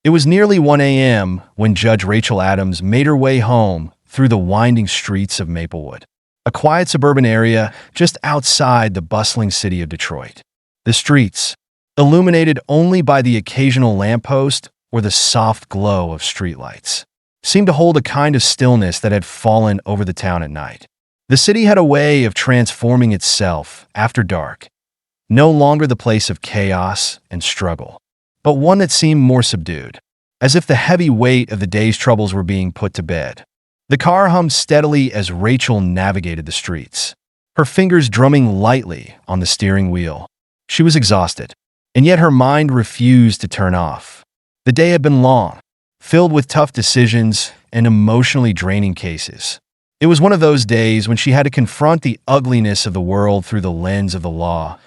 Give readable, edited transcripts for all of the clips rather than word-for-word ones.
It was nearly 1 a.m. when Judge Rachel Adams made her way home through the winding streets of Maplewood, a quiet suburban area just outside the bustling city of Detroit. The streets, illuminated only by the occasional lamppost or the soft glow of streetlights, seemed to hold a kind of stillness that had fallen over the town at night. The city had a way of transforming itself after dark, no longer the place of chaos and struggle, but one that seemed more subdued, as if the heavy weight of the day's troubles were being put to bed. The car hummed steadily as Rachel navigated the streets, her fingers drumming lightly on the steering wheel. She was exhausted, and yet her mind refused to turn off. The day had been long, filled with tough decisions and emotionally draining cases. It was one of those days when she had to confront the ugliness of the world through the lens of the law,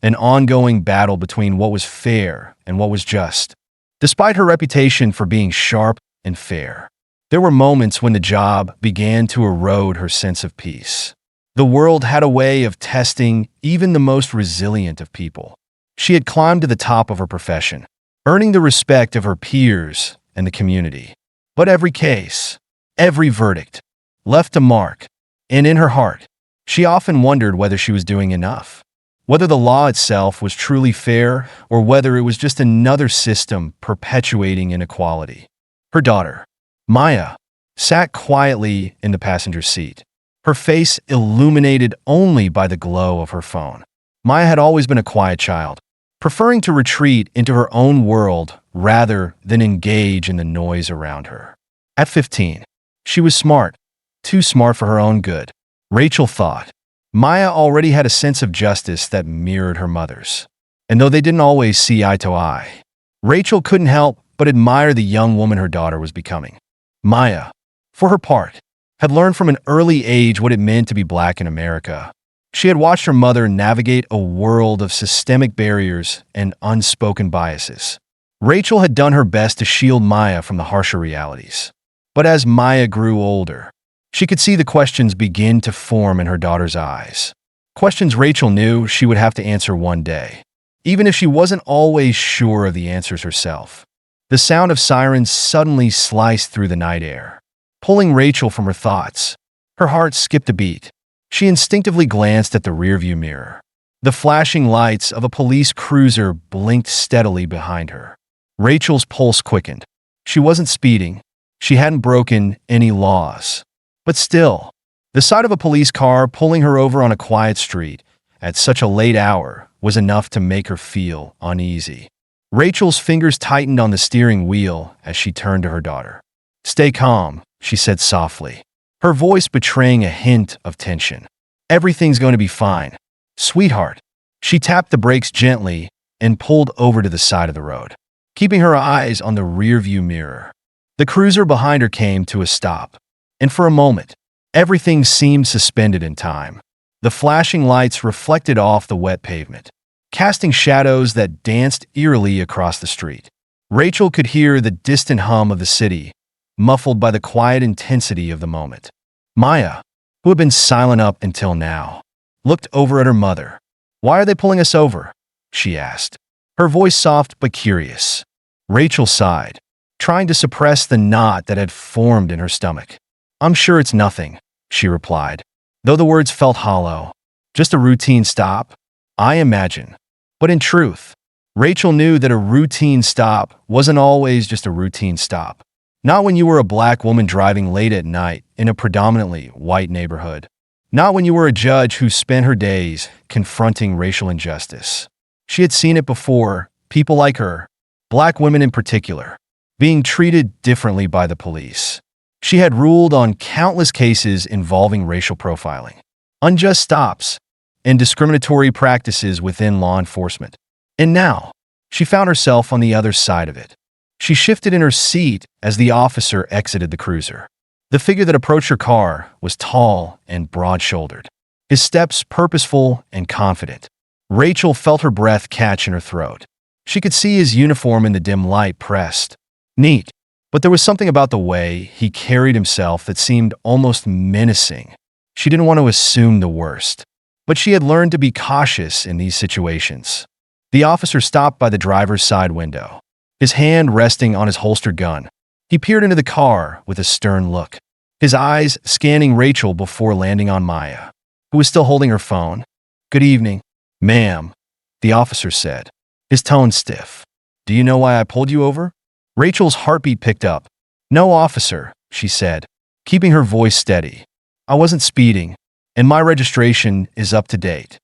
an ongoing battle between what was fair and what was just. Despite her reputation for being sharp and fair, there were moments when the job began to erode her sense of peace. The world had a way of testing even the most resilient of people. She had climbed to the top of her profession, earning the respect of her peers and the community. But every case, every verdict, left a mark, and in her heart, she often wondered whether she was doing enough. Whether the law itself was truly fair or whether it was just another system perpetuating inequality. Her daughter, Maya, sat quietly in the passenger seat, her face illuminated only by the glow of her phone. Maya had always been a quiet child, preferring to retreat into her own world rather than engage in the noise around her. At 15, she was smart, too smart for her own good, Rachel thought. Maya already had a sense of justice that mirrored her mother's. And though they didn't always see eye to eye, Rachel couldn't help but admire the young woman her daughter was becoming. Maya, for her part, had learned from an early age what it meant to be black in America. She had watched her mother navigate a world of systemic barriers and unspoken biases. Rachel had done her best to shield Maya from the harsher realities. But as Maya grew older, she could see the questions begin to form in her daughter's eyes. Questions Rachel knew she would have to answer one day, even if she wasn't always sure of the answers herself. The sound of sirens suddenly sliced through the night air, pulling Rachel from her thoughts. Her heart skipped a beat. She instinctively glanced at the rearview mirror. The flashing lights of a police cruiser blinked steadily behind her. Rachel's pulse quickened. She wasn't speeding. She hadn't broken any laws. But still, the sight of a police car pulling her over on a quiet street at such a late hour was enough to make her feel uneasy. Rachel's fingers tightened on the steering wheel as she turned to her daughter. "Stay calm," she said softly, her voice betraying a hint of tension. "Everything's going to be fine, sweetheart." She tapped the brakes gently and pulled over to the side of the road, keeping her eyes on the rearview mirror. The cruiser behind her came to a stop, and for a moment, everything seemed suspended in time. The flashing lights reflected off the wet pavement, casting shadows that danced eerily across the street. Rachel could hear the distant hum of the city, muffled by the quiet intensity of the moment. Maya, who had been silent up until now, looked over at her mother. "Why are they pulling us over?" she asked, her voice soft but curious. Rachel sighed, trying to suppress the knot that had formed in her stomach. "I'm sure it's nothing," she replied, though the words felt hollow. "Just a routine stop, I imagine." But in truth, Rachel knew that a routine stop wasn't always just a routine stop. Not when you were a black woman driving late at night in a predominantly white neighborhood. Not when you were a judge who spent her days confronting racial injustice. She had seen it before, people like her, black women in particular, being treated differently by the police. She had ruled on countless cases involving racial profiling, unjust stops, and discriminatory practices within law enforcement. And now, she found herself on the other side of it. She shifted in her seat as the officer exited the cruiser. The figure that approached her car was tall and broad-shouldered, his steps purposeful and confident. Rachel felt her breath catch in her throat. She could see his uniform in the dim light pressed. Neat. But there was something about the way he carried himself that seemed almost menacing. She didn't want to assume the worst, but she had learned to be cautious in these situations. The officer stopped by the driver's side window. his hand resting on his holstered gun. He peered into the car with a stern look, his eyes scanning Rachel before landing on Maya, who was still holding her phone. "Good evening, ma'am," the officer said, his tone stiff. "Do you know why I pulled you over?" Rachel's heartbeat picked up. "No, officer," she said, keeping her voice steady. "I wasn't speeding, and my registration is up to date."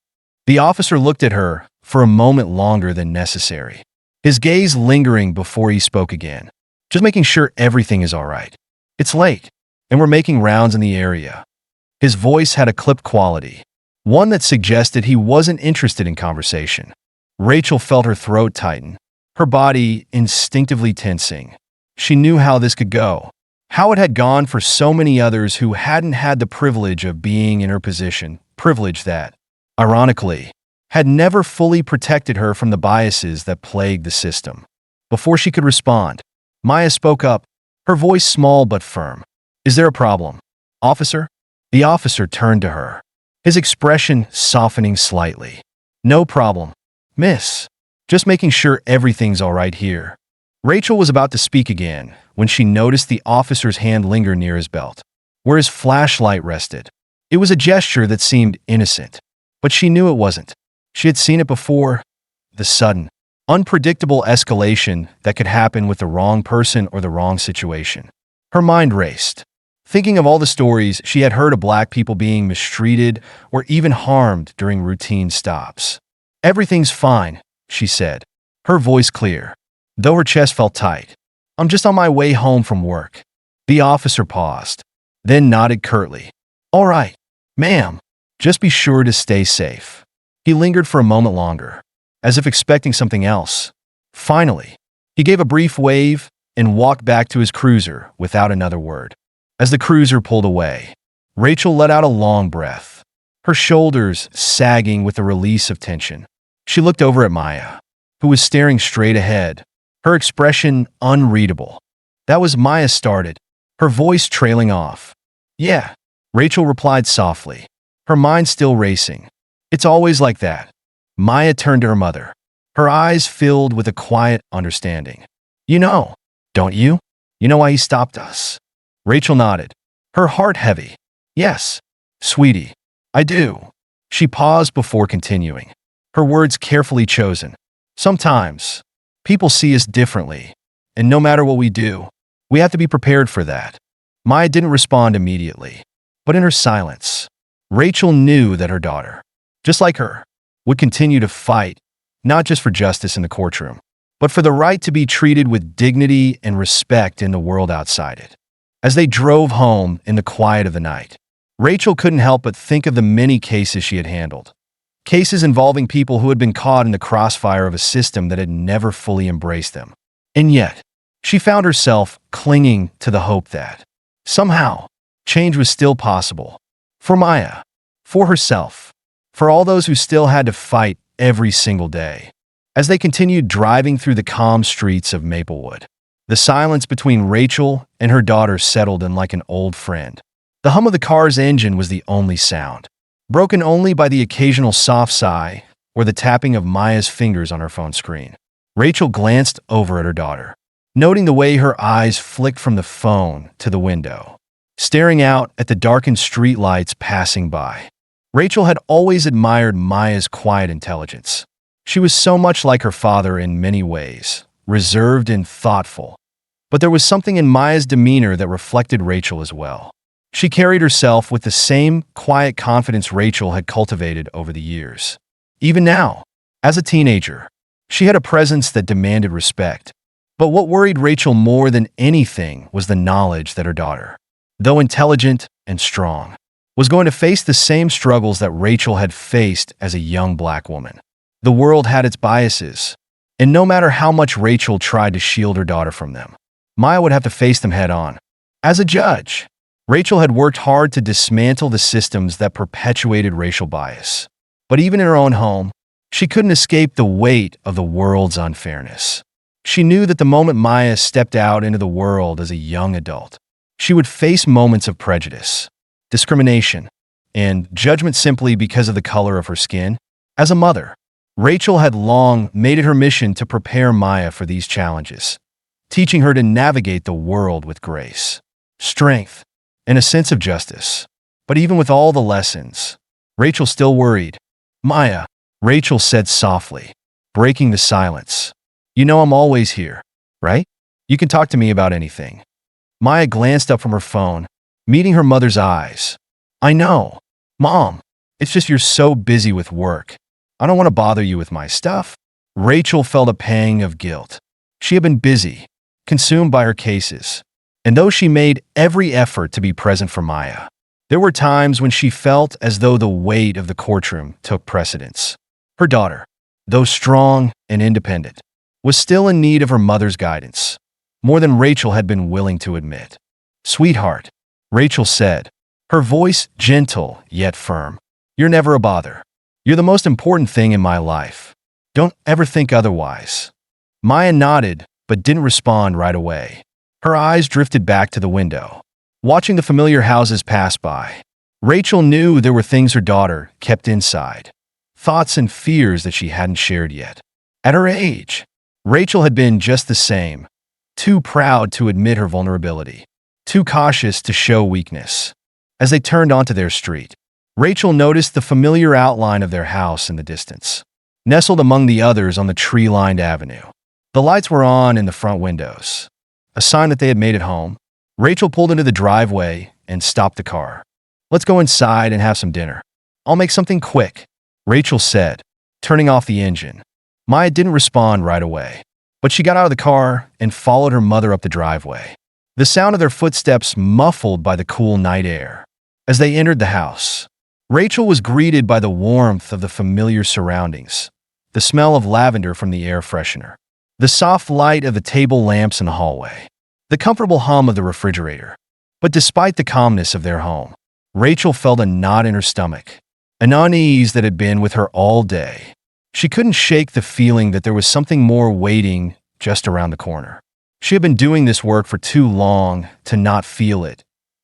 The officer looked at her for a moment longer than necessary, his gaze lingering before he spoke again. "Just making sure everything is all right. It's late, and we're making rounds in the area." His voice had a clipped quality, one that suggested he wasn't interested in conversation. Rachel felt her throat tighten, her body instinctively tensing. She knew how this could go, how it had gone for so many others who hadn't had the privilege of being in her position, privilege that, ironically, had never fully protected her from the biases that plagued the system. Before she could respond, Maya spoke up, her voice small but firm. "Is there a problem, officer?" The officer turned to her, his expression softening slightly. "No problem, miss. Just making sure everything's all right here." Rachel was about to speak again when she noticed the officer's hand linger near his belt, where his flashlight rested. It was a gesture that seemed innocent, but she knew it wasn't. She had seen it before. The sudden, unpredictable escalation that could happen with the wrong person or the wrong situation. Her mind raced, thinking of all the stories she had heard of black people being mistreated or even harmed during routine stops. "Everything's fine," she said, her voice clear, though her chest felt tight. "I'm just on my way home from work." The officer paused, then nodded curtly. "All right, ma'am. Just be sure to stay safe." He lingered for a moment longer, as if expecting something else. Finally, he gave a brief wave and walked back to his cruiser without another word. As the cruiser pulled away, Rachel let out a long breath, her shoulders sagging with the release of tension. She looked over at Maya, who was staring straight ahead, her expression unreadable. "That was," Maya started, her voice trailing off. "Yeah," Rachel replied softly, her mind still racing. "It's always like that." Maya turned to her mother, her eyes filled with a quiet understanding. "You know, don't you? You know why he stopped us?" Rachel nodded, her heart heavy. "Yes, sweetie, I do." She paused before continuing, her words carefully chosen. "Sometimes, people see us differently, and no matter what we do, we have to be prepared for that." Maya didn't respond immediately, but in her silence, Rachel knew that her daughter, just like her, would continue to fight, not just for justice in the courtroom, but for the right to be treated with dignity and respect in the world outside it. As they drove home in the quiet of the night, Rachel couldn't help but think of the many cases she had handled. Cases involving people who had been caught in the crossfire of a system that had never fully embraced them. And yet, she found herself clinging to the hope that, somehow, change was still possible. For Maya, for herself, for all those who still had to fight every single day. As they continued driving through the calm streets of Maplewood, the silence between Rachel and her daughter settled in like an old friend. The hum of the car's engine was the only sound, broken only by the occasional soft sigh or the tapping of Maya's fingers on her phone screen. Rachel glanced over at her daughter, noting the way her eyes flicked from the phone to the window, staring out at the darkened streetlights passing by. Rachel had always admired Maya's quiet intelligence. She was so much like her father in many ways, reserved and thoughtful. But there was something in Maya's demeanor that reflected Rachel as well. She carried herself with the same quiet confidence Rachel had cultivated over the years. Even now, as a teenager, she had a presence that demanded respect. But what worried Rachel more than anything was the knowledge that her daughter, though intelligent and strong, was going to face the same struggles that Rachel had faced as a young black woman. The world had its biases, and no matter how much Rachel tried to shield her daughter from them, Maya would have to face them head on. As a judge, Rachel had worked hard to dismantle the systems that perpetuated racial bias. But even in her own home, she couldn't escape the weight of the world's unfairness. She knew that the moment Maya stepped out into the world as a young adult, she would face moments of prejudice, discrimination, and judgment simply because of the color of her skin. As a mother, Rachel had long made it her mission to prepare Maya for these challenges, teaching her to navigate the world with grace, strength, and a sense of justice. But even with all the lessons, Rachel still worried. "Maya," Rachel said softly, breaking the silence. "You know I'm always here, right? You can talk to me about anything." Maya glanced up from her phone, meeting her mother's eyes. "I know, Mom. It's just you're so busy with work. I don't want to bother you with my stuff." Rachel felt a pang of guilt. She had been busy, consumed by her cases, and though she made every effort to be present for Maya, there were times when she felt as though the weight of the courtroom took precedence. Her daughter, though strong and independent, was still in need of her mother's guidance, more than Rachel had been willing to admit. "Sweetheart," Rachel said, her voice gentle yet firm, "you're never a bother. You're the most important thing in my life. Don't ever think otherwise." Maya nodded, but didn't respond right away. Her eyes drifted back to the window, watching the familiar houses pass by. Rachel knew there were things her daughter kept inside, thoughts and fears that she hadn't shared yet. At her age, Rachel had been just the same, too proud to admit her vulnerability, too cautious to show weakness. As they turned onto their street, Rachel noticed the familiar outline of their house in the distance, nestled among the others on the tree-lined avenue. The lights were on in the front windows, a sign that they had made it home. Rachel pulled into the driveway and stopped the car. "Let's go inside and have some dinner. I'll make something quick," Rachel said, turning off the engine. Maya didn't respond right away, but she got out of the car and followed her mother up the driveway, the sound of their footsteps muffled by the cool night air. As they entered the house, Rachel was greeted by the warmth of the familiar surroundings, the smell of lavender from the air freshener, the soft light of the table lamps in the hallway, the comfortable hum of the refrigerator. But despite the calmness of their home, Rachel felt a knot in her stomach, an unease that had been with her all day. She couldn't shake the feeling that there was something more waiting just around the corner. She had been doing this work for too long to not feel it,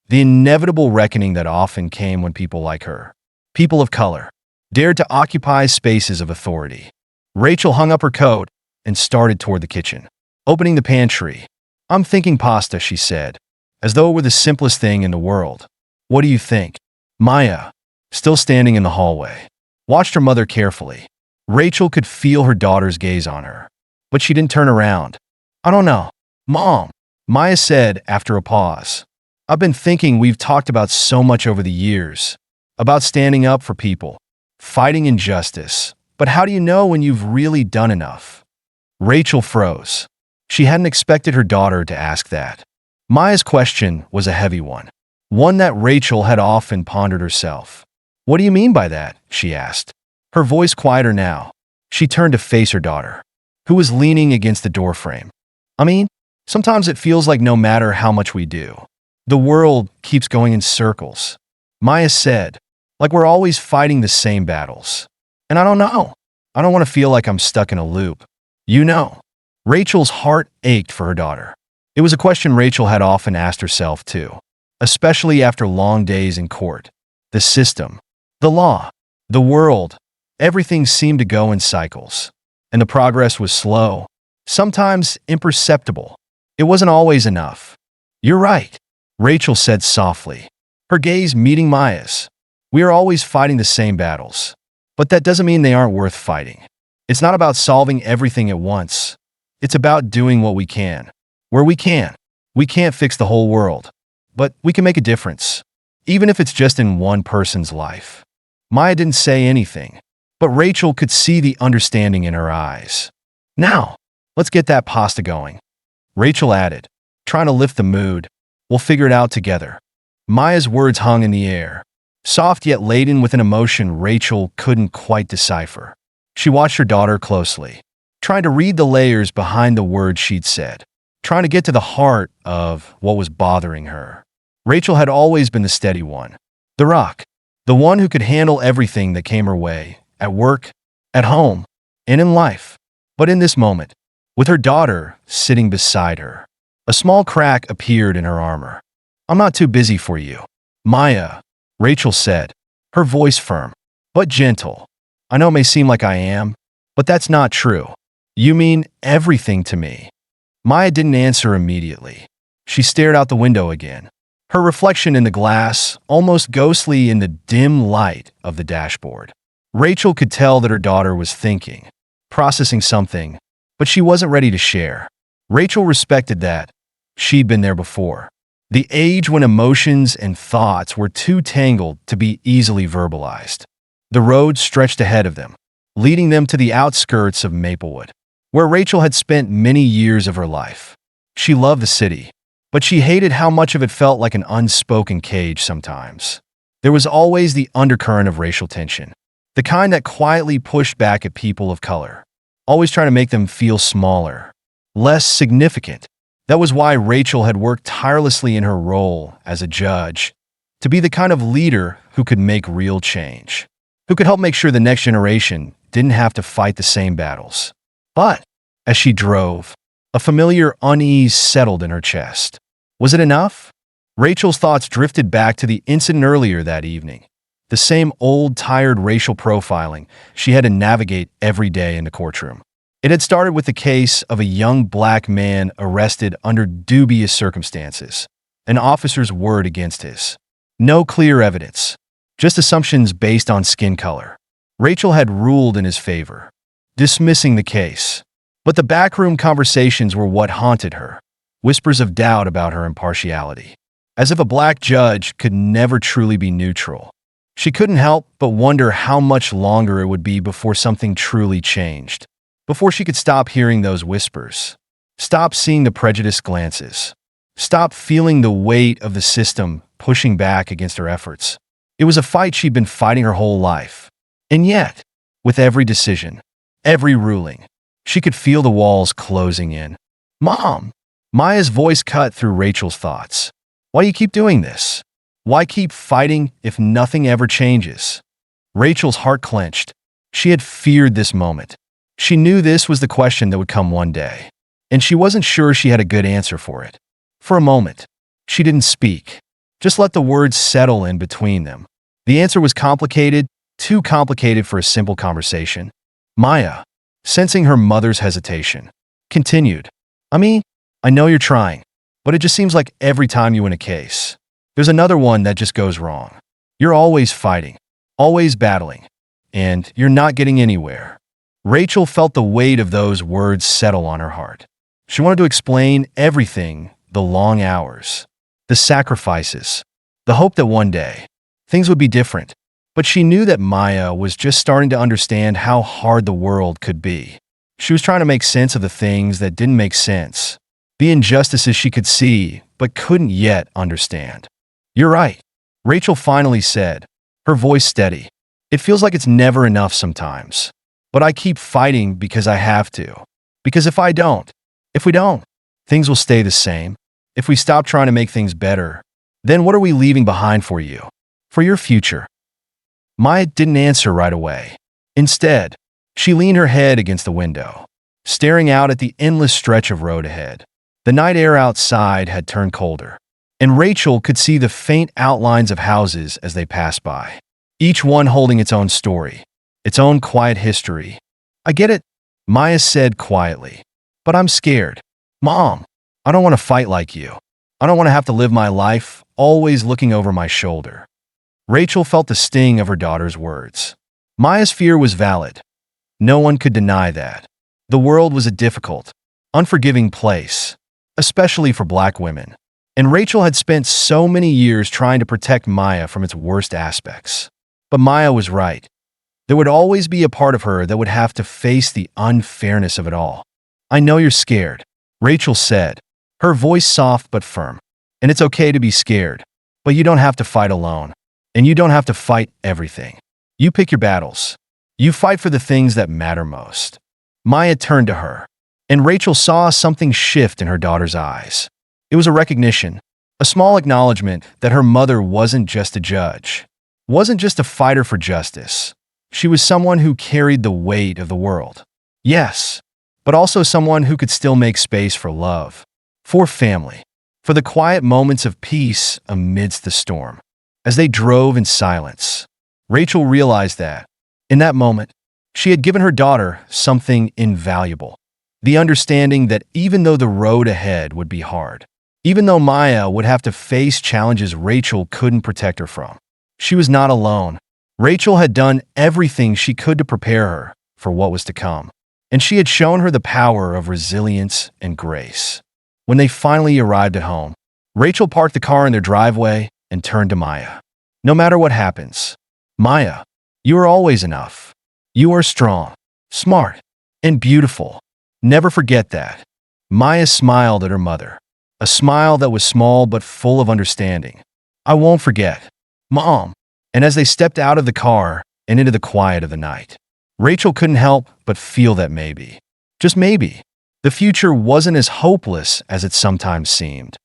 the inevitable reckoning that often came when people like her, people of color, dared to occupy spaces of authority. Rachel hung up her coat and started toward the kitchen, opening the pantry. "I'm thinking pasta," she said, as though it were the simplest thing in the world. "What do you think?" Maya, still standing in the hallway, watched her mother carefully. Rachel could feel her daughter's gaze on her, but she didn't turn around. "I don't know, Mom," Maya said after a pause. "I've been thinking we've talked about so much over the years, about standing up for people, fighting injustice, but how do you know when you've really done enough?" Rachel froze. She hadn't expected her daughter to ask that. Maya's question was a heavy one that Rachel had often pondered herself. "What do you mean by that?" she asked, her voice quieter now. She turned to face her daughter, who was leaning against the doorframe. "I mean, sometimes it feels like no matter how much we do, the world keeps going in circles," Maya said, "like we're always fighting the same battles. And I don't know. I don't want to feel like I'm stuck in a loop. You know." Rachel's heart ached for her daughter. It was a question Rachel had often asked herself too, especially after long days in court. The system, the law, the world, everything seemed to go in cycles, and the progress was slow, sometimes imperceptible. It wasn't always enough. "You're right," Rachel said softly, her gaze meeting Maya's. "We are always fighting the same battles, but that doesn't mean they aren't worth fighting. It's not about solving everything at once. It's about doing what we can, where we can. We can't fix the whole world, but we can make a difference, even if it's just in one person's life." Maya didn't say anything, but Rachel could see the understanding in her eyes. "Now, let's get that pasta going," Rachel added, trying to lift the mood. "We'll figure it out together." Maya's words hung in the air, soft yet laden with an emotion Rachel couldn't quite decipher. She watched her daughter closely, trying to read the layers behind the words she'd said, trying to get to the heart of what was bothering her. Rachel had always been the steady one, the rock, the one who could handle everything that came her way, at work, at home, and in life. But in this moment, with her daughter sitting beside her, a small crack appeared in her armor. "I'm not too busy for you, Maya," Rachel said, her voice firm, but gentle. "I know it may seem like I am, But that's not true. You mean everything to me. Maya didn't answer immediately. She stared out the window again, her reflection in the glass almost ghostly in the dim light of the dashboard. Rachel could tell that her daughter was thinking, processing something, but she wasn't ready to share. Rachel respected that. She'd been there before. The age when emotions and thoughts were too tangled to be easily verbalized. The road stretched ahead of them, leading them to the outskirts of Maplewood, where Rachel had spent many years of her life. She loved the city, but she hated how much of it felt like an unspoken cage sometimes. There was always the undercurrent of racial tension, the kind that quietly pushed back at people of color, always trying to make them feel smaller, less significant. That was why Rachel had worked tirelessly in her role as a judge, to be the kind of leader who could make real change, who could help make sure the next generation didn't have to fight the same battles. But as she drove, a familiar unease settled in her chest. Was it enough? Rachel's thoughts drifted back to the incident earlier that evening, the same old, tired racial profiling she had to navigate every day in the courtroom. It had started with the case of a young black man arrested under dubious circumstances, an officer's word against his. No clear evidence, just assumptions based on skin color. Rachel had ruled in his favor, dismissing the case. But the backroom conversations were what haunted her, whispers of doubt about her impartiality. As if a black judge could never truly be neutral. She couldn't help but wonder how much longer it would be before something truly changed. Before she could stop hearing those whispers, stop seeing the prejudiced glances, stop feeling the weight of the system pushing back against her efforts. It was a fight she'd been fighting her whole life. And yet, with every decision, every ruling, she could feel the walls closing in. "Mom!" Maya's voice cut through Rachel's thoughts. "Why do you keep doing this? Why keep fighting if nothing ever changes?" Rachel's heart clenched. She had feared this moment. She knew this was the question that would come one day, and she wasn't sure she had a good answer for it. For a moment, she didn't speak, just let the words settle in between them. The answer was complicated, too complicated for a simple conversation. Maya, sensing her mother's hesitation, continued, I know you're trying, but it just seems like every time you win a case, there's another one that just goes wrong. You're always fighting, always battling, and you're not getting anywhere." Rachel felt the weight of those words settle on her heart. She wanted to explain everything, the long hours, the sacrifices, the hope that one day things would be different. But she knew that Maya was just starting to understand how hard the world could be. She was trying to make sense of the things that didn't make sense, the injustices she could see but couldn't yet understand. "You're right," Rachel finally said, her voice steady. "It feels like it's never enough sometimes. But I keep fighting because I have to. Because if we don't, things will stay the same. If we stop trying to make things better, then what are we leaving behind for you? For your future?" Maya didn't answer right away. Instead, she leaned her head against the window, staring out at the endless stretch of road ahead. The night air outside had turned colder, and Rachel could see the faint outlines of houses as they passed by, each one holding its own story, its own quiet history. "I get it," Maya said quietly, "but I'm scared. Mom, I don't want to fight like you. I don't want to have to live my life always looking over my shoulder." Rachel felt the sting of her daughter's words. Maya's fear was valid. No one could deny that. The world was a difficult, unforgiving place, especially for black women. And Rachel had spent so many years trying to protect Maya from its worst aspects. But Maya was right. There would always be a part of her that would have to face the unfairness of it all. "I know you're scared," Rachel said, her voice soft but firm. "And it's okay to be scared, but you don't have to fight alone. And you don't have to fight everything. You pick your battles. You fight for the things that matter most." Maya turned to her, and Rachel saw something shift in her daughter's eyes. It was a recognition, a small acknowledgement that her mother wasn't just a judge, wasn't just a fighter for justice. She was someone who carried the weight of the world. Yes, but also someone who could still make space for love, for family, for the quiet moments of peace amidst the storm. As they drove in silence, Rachel realized that, in that moment, She had given her daughter something invaluable: the understanding that even though the road ahead would be hard, even though Maya would have to face challenges Rachel couldn't protect her from, she was not alone. Rachel had done everything she could to prepare her for what was to come, and she had shown her the power of resilience and grace. When they finally arrived at home, Rachel parked the car in their driveway and turned to Maya. "No matter what happens, Maya, you are always enough. You are strong, smart, and beautiful. Never forget that." Maya smiled at her mother, a smile that was small but full of understanding. "I won't forget, Mom." And as they stepped out of the car and into the quiet of the night, Rachel couldn't help but feel that maybe, just maybe, the future wasn't as hopeless as it sometimes seemed.